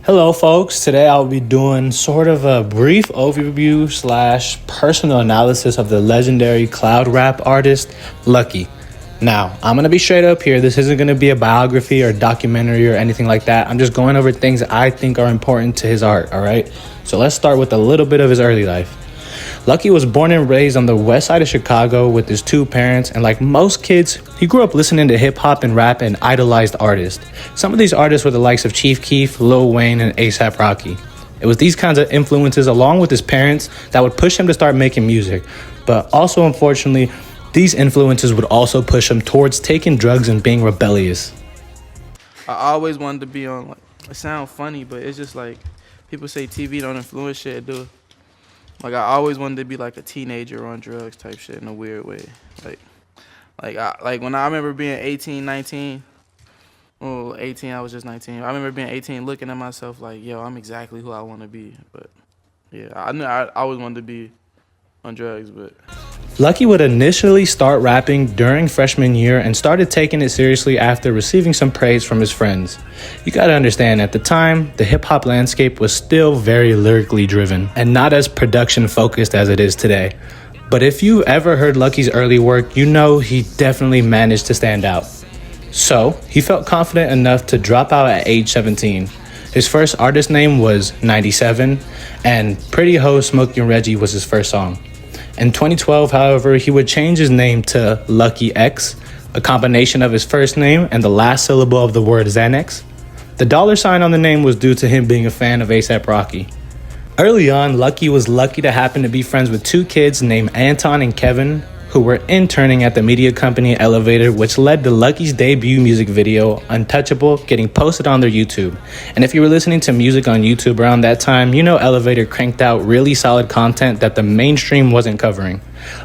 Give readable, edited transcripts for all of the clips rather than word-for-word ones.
Hello, folks. Today I'll be doing sort of a brief overview slash personal analysis of the legendary cloud rap artist, LUCKI. Now, I'm going to be straight up here. This isn't going to be a biography or documentary or anything like that. I'm just going over things I think are important to his art, all right? So let's start with a little bit of his early life. LUCKI was born and raised on the west side of Chicago with his two parents, and like most kids, he grew up listening to hip-hop and rap and idolized artists. Some of these artists were the likes of Chief Keef, Lil Wayne, and A$AP Rocky. It was these kinds of influences, along with his parents, that would push him to start making music. But also, unfortunately, these influences would also push him towards taking drugs and being rebellious. I always wanted to be on, like, it sounds funny, but it's just like, people say TV don't influence shit, it do. Like, I always wanted to be like a teenager on drugs type shit in a weird way. Like when I remember being 18, 19, well, 18, I was just 19. I remember being 18 looking at myself like, yo, I'm exactly who I want to be. But yeah, I knew I always wanted to be on drugs, but. LUCKI would initially start rapping during freshman year and started taking it seriously after receiving some praise from his friends. You gotta understand, at the time, the hip-hop landscape was still very lyrically driven and not as production focused as it is today. But if you ever heard LUCKI's early work, you know he definitely managed to stand out. So, he felt confident enough to drop out at age 17. His first artist name was 97, and Pretty Ho Smoking Reggie was his first song. In 2012, however, he would change his name to Lucky X, a combination of his first name and the last syllable of the word Xanax. The $sign on the name was due to him being a fan of A$AP Rocky. Early on, LUCKI was lucky to happen to be friends with two kids named Anton and Kevin, who were interning at the media company Elevator, which led to LUCKI's debut music video, Untouchable, getting posted on their YouTube. And if you were listening to music on YouTube around that time, you know Elevator cranked out really solid content that the mainstream wasn't covering.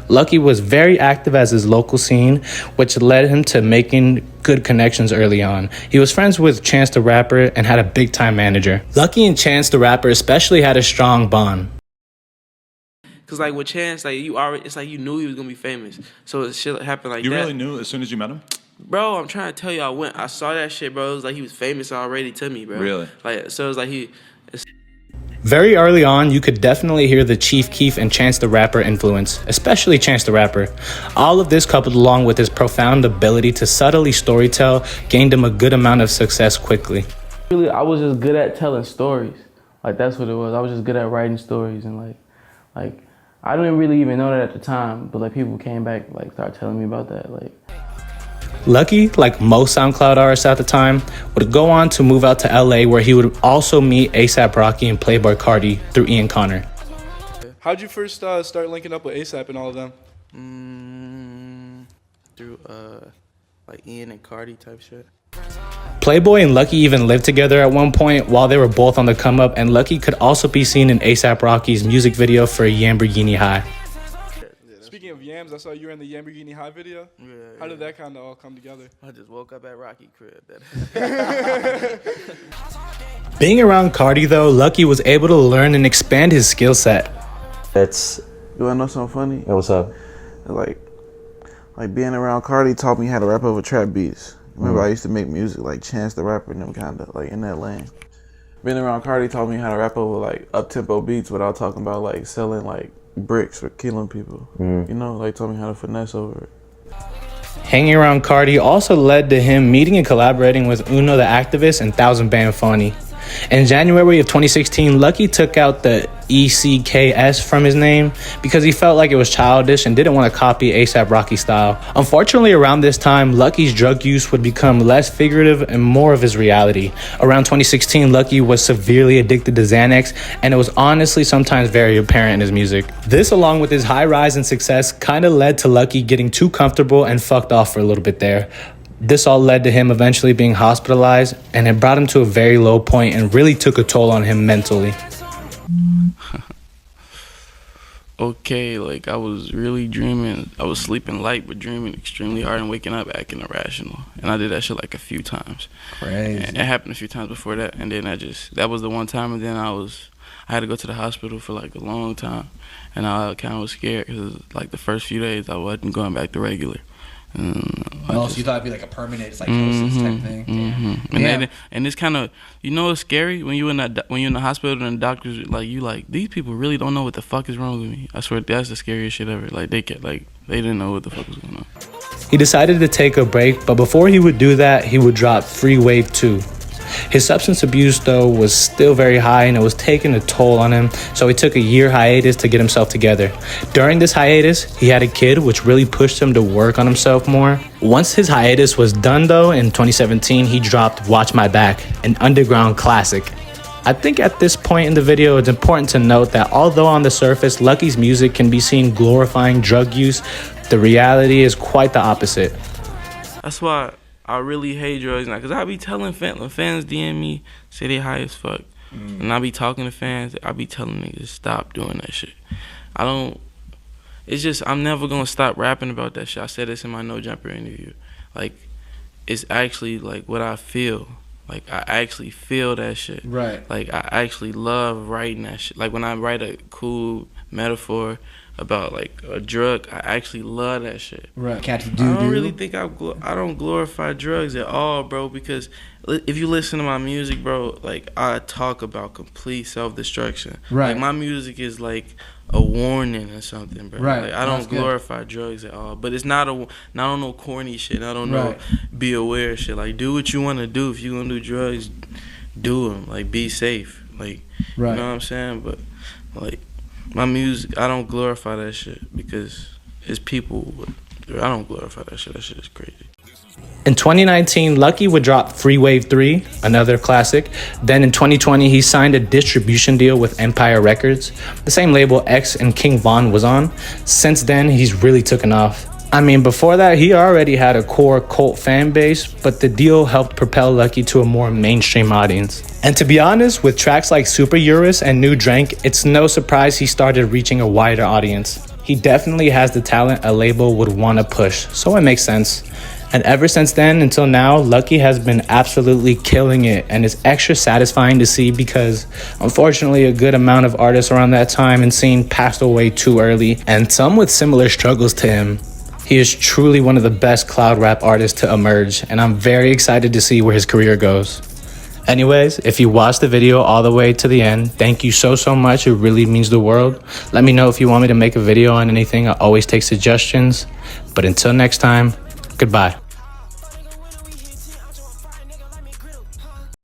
LUCKI was very active as his local scene, which led him to making good connections early on. He was friends with Chance the Rapper and had a big-time manager. LUCKI and Chance the Rapper especially had a strong bond. Cause like with Chance, like it's like you knew he was gonna be famous. So shit happened like that. You really knew as soon as you met him? Bro, I'm trying to tell you, I saw that shit, bro. It was like he was famous already to me, bro. Really? Like, so it was like Very early on, you could definitely hear the Chief Keef and Chance the Rapper influence, especially Chance the Rapper. All of this, coupled along with his profound ability to subtly storytell, gained him a good amount of success quickly. Really, I was just good at telling stories. Like, that's what it was. I was just good at writing stories, and like I didn't really even know that at the time, but like people came back, like started telling me about that. Like, LUCKI, like most SoundCloud artists at the time, would go on to move out to LA, where he would also meet A$AP Rocky and Playboi Carti through Ian Connor. How'd you first start linking up with A$AP and all of them? Through like Ian and Carti type shit. Playboi and LUCKI even lived together at one point while they were both on the come up, and LUCKI could also be seen in A$AP Rocky's music video for Lamborghini High. Speaking of yams, I saw you were in the Lamborghini High video. How did that kind of all come together? I just woke up at Rocky crib. Being around Carti though, LUCKI was able to learn and expand his skill set. You wanna know something funny? Yeah, what's up? Like being around Carti taught me how to rap over trap beats. Remember, I used to make music like Chance the Rapper and them kind of like in that lane. Being around Carti taught me how to rap over like up-tempo beats without talking about like selling like bricks or killing people. You know, like taught me how to finesse over it. Hanging around Carti also led to him meeting and collaborating with Uno the Activist and Thousand Band Fawny. In January of 2016, LUCKI took out the ECKS from his name because he felt like it was childish and didn't want to copy A$AP Rocky style. Unfortunately, around this time, LUCKI's drug use would become less figurative and more of his reality. Around 2016, LUCKI was severely addicted to Xanax, and it was honestly sometimes very apparent in his music. This, along with his high rise in success, kind of led to LUCKI getting too comfortable and fucked off for a little bit there. This all led to him eventually being hospitalized, and it brought him to a very low point and really took a toll on him mentally. Okay, like I was really dreaming. I was sleeping light, but dreaming extremely hard and waking up acting irrational. And I did that shit like a few times. Crazy. And it happened a few times before that, and then that was the one time, and then I had to go to the hospital for like a long time, and I kind of was scared because like the first few days I wasn't going back to regular. So you thought it'd be like a permanent psychosis type thing. And it's kind of, you know, it's scary when you in the hospital and the doctors like these people really don't know what the fuck is wrong with me. I swear that's the scariest shit ever. Like they didn't know what the fuck was going on. He decided to take a break, but before he would do that, he would drop Free Wave 2. His substance abuse, though, was still very high and it was taking a toll on him, so he took a year hiatus to get himself together. During this hiatus, he had a kid, which really pushed him to work on himself more. Once his hiatus was done, though, in 2017, he dropped Watch My Back, an underground classic. I think at this point in the video, it's important to note that although on the surface, Lucky's music can be seen glorifying drug use, the reality is quite the opposite. That's why I really hate drugs now, because I be telling fans DM me, say they high as fuck. And I be talking to fans, I be telling niggas stop doing that shit. It's just, I'm never gonna stop rapping about that shit. I said this in my No Jumper interview. Like, it's actually like what I feel. Like, I actually feel that shit. Right. Like, I actually love writing that shit. Like, when I write a cool metaphor about like a drug, I actually love that shit. Right. I don't really think I don't glorify drugs at all, bro, because if you listen to my music, bro, like I talk about complete self-destruction. Right. Like my music is like a warning or something, bro. Right. Like I don't glorify drugs at all. But it's not on no corny shit. I don't know be aware shit. Like do what you want to do. If you gonna do drugs, do them. Like be safe. Like you know what I'm saying? But like my music, I don't glorify that shit because it's people. I don't glorify that shit. That shit is crazy. In 2019, Lucky would drop Free Wave 3, another classic. Then in 2020, he signed a distribution deal with Empire Records, the same label X and King Von was on. Since then, he's really taken off. I mean, before that, he already had a core cult fan base, but the deal helped propel Lucky to a more mainstream audience. And to be honest, with tracks like Super Eurus and New Drank, it's no surprise he started reaching a wider audience. He definitely has the talent a label would want to push, so it makes sense. And ever since then until now, Lucky has been absolutely killing it, and it's extra satisfying to see because unfortunately a good amount of artists around that time and scene passed away too early, and some with similar struggles to him. He is truly one of the best cloud rap artists to emerge, and I'm very excited to see where his career goes. Anyways, if you watched the video all the way to the end, thank you so much. It really means the world. Let me know if you want me to make a video on anything. I always take suggestions. But until next time, goodbye.